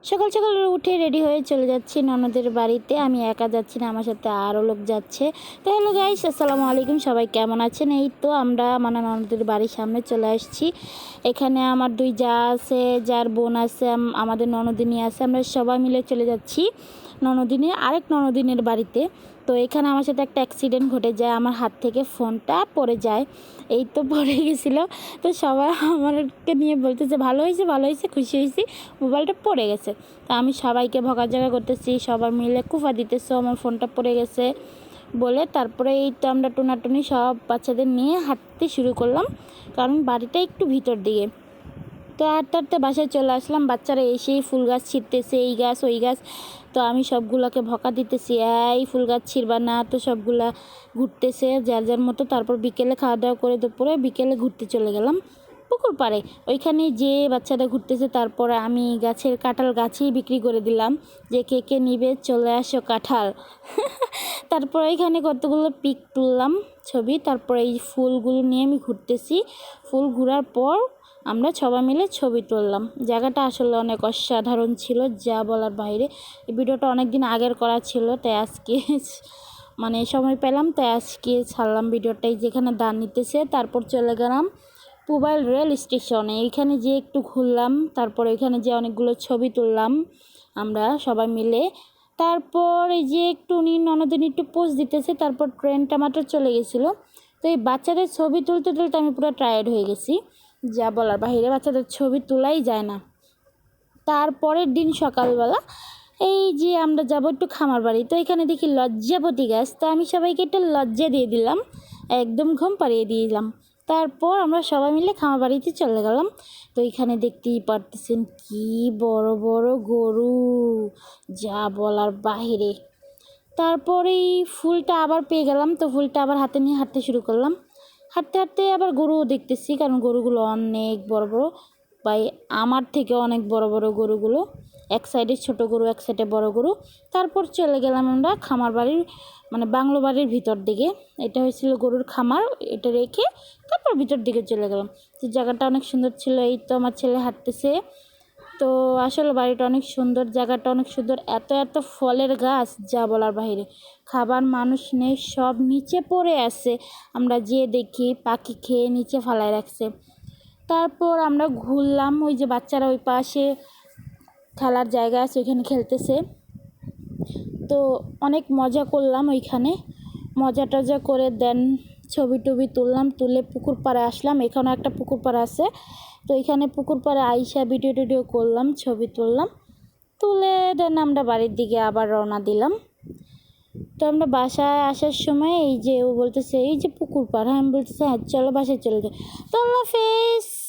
সকাল সকাল উঠে রেডি হয়ে চলে যাচ্ছি ননদের বাড়িতে। আমি একা যাচ্ছি না, আমার সাথে আরও লোক যাচ্ছে। তো হ্যালো গাইস, আসসালামু আলাইকুম, সবাই কেমন আছেন? এই তো আমরা মানে ননদের বাড়ির সামনে চলে আসছি। এখানে আমার দুই যা আছে, যার বোন আছে, আমাদের ননদিনী আছে। আমরা সবাই মিলে চলে যাচ্ছি আরেক ননদিনের বাড়িতে। তো এখানে আমার সাথে একটা অ্যাক্সিডেন্ট ঘটে যায়, আমার হাত থেকে ফোনটা পড়ে যায়। এই তো পড়ে গেছিলো। তো সবাই আমাকে নিয়ে বলতেছে ভালো হয়েছে, খুশি হয়েছি, মোবাইলটা পড়ে গেছে। তা আমি সবাইকে বকাঝকা করতেছি, সবাই মিলে কুফা দিতেছে আমার ফোনটা পড়ে গেছে বলে। তারপরে এই তো আমরা টুনাটুনি সব বাচ্চাদের নিয়ে হাঁটতে শুরু করলাম, কারণ বাড়িটা একটু ভিতর দিকে। তো হাঁটতে হাঁটতে বাসায় চলে আসলাম। বাচ্চারা এসেই ফুল গাছ ছিঁড়তেছে, এই গাছ ওই গাছ। তো আমি সবগুলোকে ভকা দিতেছি, এই ফুল গাছ ছিঁড়বা না। তো সবগুলা ঘুরতেছে যার যার মতো। তারপর বিকেলে খাওয়া দাওয়া করে দুপুরে বিকেলে ঘুরতে চলে গেলাম পুকুর পাড়ে। ওইখানে যে বাচ্চারা ঘুরতেছে, তারপরে আমি গাছের কাঁঠাল গাছেই বিক্রি করে দিলাম, যে কে কে নিবে চলে আসো কাঁঠাল। তারপর এখানে কতগুলো পিক তুললাম ছবি। তারপরে এই ফুলগুলো নিয়ে আমি ঘুরতেছি। ফুল ঘোরার পর আমরা সবাই মিলে ছবি তুললাম। জায়গাটা আসলে অনেক অসাধারণ ছিল, যা বলার বাইরে। এই ভিডিওটা অনেক দিন আগের করা ছিল, তাই আজকে মানে সময় পেলাম, তাই আজকে ছাড়লাম ভিডিওটাই। যেখানে দান নিতেছে, তারপর চলে গেলাম পুবাইল রেল স্টেশনে। এইখানে যে একটু ঘুরলাম, তারপর এখানে যে অনেকগুলো ছবি তুললাম আমরা সবাই মিলে। তারপর এই যে একটু ননদিন একটু পোস্ট দিতেছে, তারপর ট্রেনটা মাত্র চলে গেছিলো। তো এই বাচ্চাদের ছবি তুলতে তুলতে আমি পুরো টায়ার্ড হয়ে গেছি, যা বলার বাইরে। বাচ্চাদের ছবি তোলাই যায় না। তারপরের দিন সকালবেলা এই যে আমরা যাবো একটু খামার বাড়ি। তো এখানে দেখি লজ্জাপতি গাছ। তো আমি সবাইকে একটু লজ্জা দিয়ে দিলাম, একদম ঘুম পাড়িয়ে দিলাম। তারপর আমরা সবাই মিলে খামার বাড়িতে চলে গেলাম। তো এখানে দেখতেই পারতেছেন কি বড় বড় গরু, যা বলার বাহিরে। তারপর এই ফুলটা আবার পেয়ে গেলাম, তো ফুলটা আবার হাতে নিয়ে হাঁটতে শুরু করলাম। হাঁটতে হাঁটতে আবার গরুও দেখতেছি, কারণ গরুগুলো অনেক বড় বড়, বা আমার থেকে অনেক বড় বড় গরুগুলো। এক সাইডে ছোট গরু, এক সাইডে বড় গরু। তারপর চলে গেলাম আমরা খামার বাড়ির মানে বাংলো বাড়ির ভিতর দিকে। এটা হয়েছিল গরুর খামার, এটা রেখে তারপর ভিতর দিকে চলে গেলাম। তো জায়গাটা অনেক সুন্দর ছিল। এই তো আমার ছেলে হাঁটতেছে। তো আসলে বাড়িটা অনেক সুন্দর, জায়গাটা অনেক সুন্দর। এত এত ফলের গাছ, যা বলার বাইরে। খাবার মানুষ নেই, সব নিচে পড়ে আছে। আমরা যেয়ে দেখি পাখি খেয়ে নিচে ফালায় রাখছে। তারপর আমরা ঘুরলাম, ওই যে বাচ্চারা ওই পাশে খেলার জায়গা আছে, ওইখানে খেলতেছে। তো অনেক মজা করলাম ওইখানে, মজা টজা করে দেন ছবি টবি তুললাম। তুলে পুকুর পাড়ে আসলাম। এখানে একটা পুকুর পাড়ে আছে, তো এখানে পুকুর পাড়ে আইসা ভিডিও টিডিও করলাম, ছবি তুললাম। তুলে দেন আমরা বাড়ির দিকে আবার রওনা দিলাম। তো আমরা বাসায় আসার সময় এই যে ও বলতেছে এই যে পুকুর পাড়, হ্যাঁ আমি বলতেছি হ্যাঁ চলো বাসায় চলে যাই। তো আল্লাহ হাফেজ।